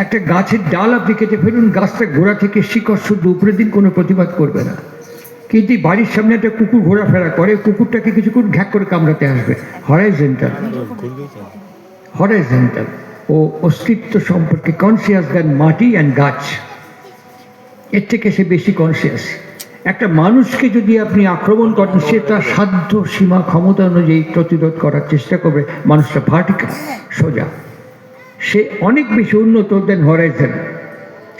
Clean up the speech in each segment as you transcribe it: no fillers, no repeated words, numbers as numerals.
একটা গাছের ডাল আপনি কেটে ফেলুন, গাছটা গোড়া থেকে শিকড় শুদ্ধ উপরের দিন কোনো প্রতিবাদ করবে না। কিন্তু বাড়ির সামনে একটা কুকুর ঘোরাফেরা করে, কুকুরটাকে কিছুক্ষণ ঘ্যাক করে কামড়াতে আসবে। হরাইজন্টাল, হরাইজন্টাল ও অস্তিত্ব সম্পর্কে কনসিয়াস দেন মাটি অ্যান্ড গাছ। এর থেকে সে বেশি কনসিয়াস। একটা মানুষকে যদি আপনি আক্রমণ করেন, সে তার সাধ্য সীমা ক্ষমতা অনুযায়ী প্রতিরোধ করার চেষ্টা করবে। মানুষটা ভার্টিক্যাল, সোজা, সে অনেক বেশি উন্নত দেন হরাইজন,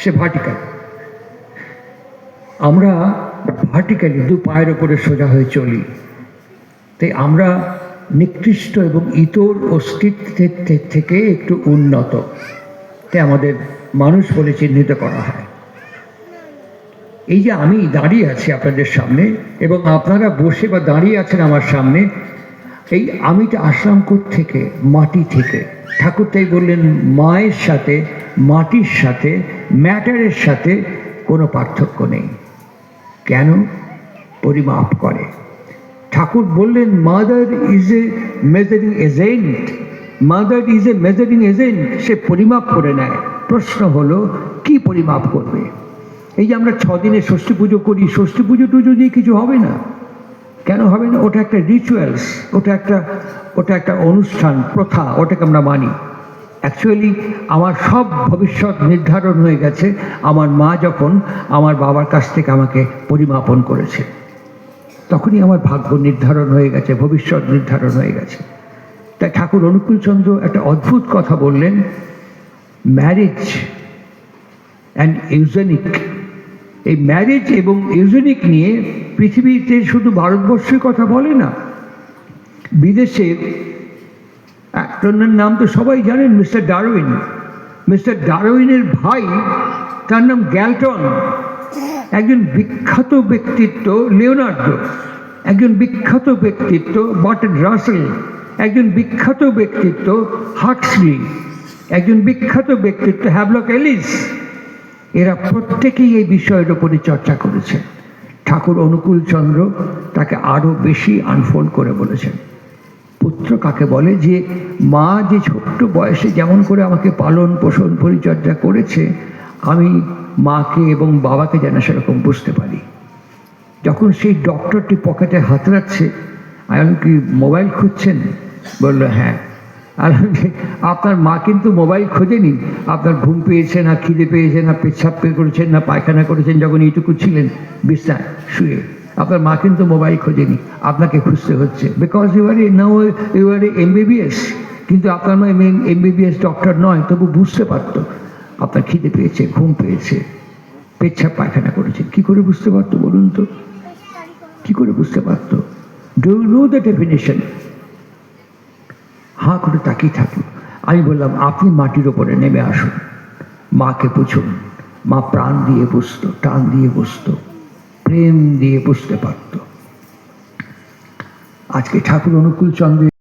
সে ভার্টিক্যাল। আমরা ভার্টিক্যালি দু পায়ের ওপরে সোজা হয়ে চলি, তাই আমরা নিকৃষ্ট এবং ইতর অস্তিত্বের থেকে একটু উন্নত, তাই আমাদের মানুষ বলে চিহ্নিত করা হয়। এই যে আমি দাঁড়িয়ে আছি আপনাদের সামনে এবং আপনারা বসে বা দাঁড়িয়ে আছেন আমার সামনে, এই আমিটা আসলাম থেকে মাটি থেকে। ঠাকুর তাই বললেন, মায়ের সাথে, মাটির সাথে, ম্যাটারের সাথে কোনো পার্থক্য নেই। কেন? পরিমাপ করে। ঠাকুর বললেন, mother is a measuring agent, mother is a measuring agent. সে পরিমাপ করে নেয়। প্রশ্ন হলো, কি পরিমাপ করবে? এই যে আমরা 6 দিনে ষষ্ঠী পুজো করি, ষষ্ঠী পুজো টুজো দিয়ে কিছু হবে না। কেন হবে না? ওটা একটা রিচুয়ালস, ওটা একটা অনুষ্ঠান, প্রথা, ওটাকে আমরা মানি। অ্যাকচুয়ালি আমার সব ভবিষ্যৎ নির্ধারণ হয়ে গেছে আমার মা যখন আমার বাবার কাছ থেকে আমাকে পরিমাপন করেছে, তখনই আমার ভাগ্য নির্ধারণ হয়ে গেছে, ভবিষ্যৎ নির্ধারণ হয়ে গেছে। তাই ঠাকুর অনুকূলচন্দ্র একটা অদ্ভুত কথা বললেন, ম্যারেজ অ্যান্ড ইউজেনিক। এই ম্যারেজ এবং ইউজেনিক নিয়ে পৃথিবীতে শুধু ভারতবর্ষের কথা বলে না, বিদেশের একজনের নাম তো সবাই জানেন, মিস্টার ডারউইন। মিস্টার ডারউইনের ভাই, তার নাম গ্যালটন। একজন বিখ্যাত ব্যক্তিত্ব লিওনার্দো, একজন বিখ্যাত ব্যক্তিত্ব বার্ট্রান্ড রাসেল, একজন বিখ্যাত ব্যক্তিত্ব হাক্সলি, একজন বিখ্যাত ব্যক্তিত্ব হ্যাভলক এলিস। এরা প্রত্যেকেই এই বিষয়ের উপরে চর্চা করেছেন। ঠাকুর অনুকূলচন্দ্র তাকে আরও বেশি আনফোল্ড করে বলেছেন। পুত্র কাকে বলে? যে মা যে ছোট্ট বয়সে যেমন করে আমাকে পালন পোষণ পরিচর্যা করেছে, আমি মাকে এবং বাবাকে যেন সেরকম বুঝতে পারি। যখন সেই ডক্টরটি পকেটে হাত রাখছে, আমি কি মোবাইল খুঁজছেন? বললো হ্যাঁ। আর আপনার মা কিন্তু মোবাইল খোঁজেনি। আপনার ঘুম পেয়েছে না, খিদে পেয়েছে না, পেচ্ছাপ করেছেন না, পায়খানা করেছেন, যখন এইটুকু ছিলেন বিছানায় শুয়ে, আপনার মা কিন্তু মোবাইল খোঁজেনি, আপনাকে খুঁজতে হচ্ছে। Because you are a MBBS. কিন্তু আপনার মা এমবিবিএস ডক্টর নয়, তবু বুঝতে পারতো আপনার খিদে পেয়েছে, ঘুম পেয়েছে, পেচ্ছাপ পায়খানা করেছেন। কি করে বুঝতে পারতো বলুন তো? কি করে বুঝতে পারতো? Do you know the definition? হাঁ করে তাকিয়ে থাকলো। আমি বললাম, আপনি মাটির ওপরে নেমে আসুন, মাকে বুঝুন। মা প্রাণ দিয়ে বুঝতো, টান দিয়ে বুঝতো, প্রেম দিয়ে বুঝতে পারত। আজকে ঠাকুর অনুকূলচন্দ্র